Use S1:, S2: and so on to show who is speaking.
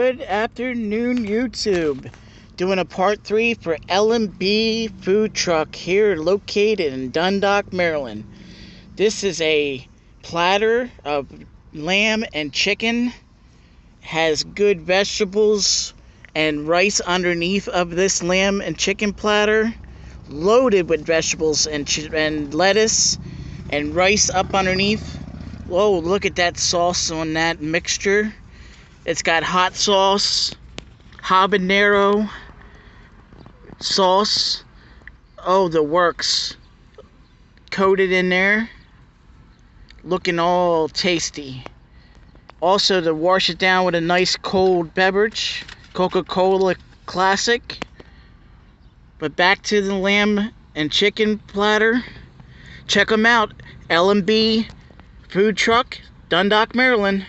S1: Good afternoon, YouTube. Doing a part 3 for L&B Food Truck here located in Dundalk, Maryland. This is a platter of lamb and chicken. Has good vegetables and rice underneath of this lamb and chicken platter. Loaded with vegetables and lettuce and rice up underneath. Whoa, look at that sauce on that mixture. It's got hot sauce, habanero sauce. Oh, the works. Coated in there. Looking all tasty. Also, to wash it down with a nice cold beverage, Coca-Cola Classic. But back to the lamb and chicken platter. Check them out. L&B Food Truck, Dundalk, Maryland.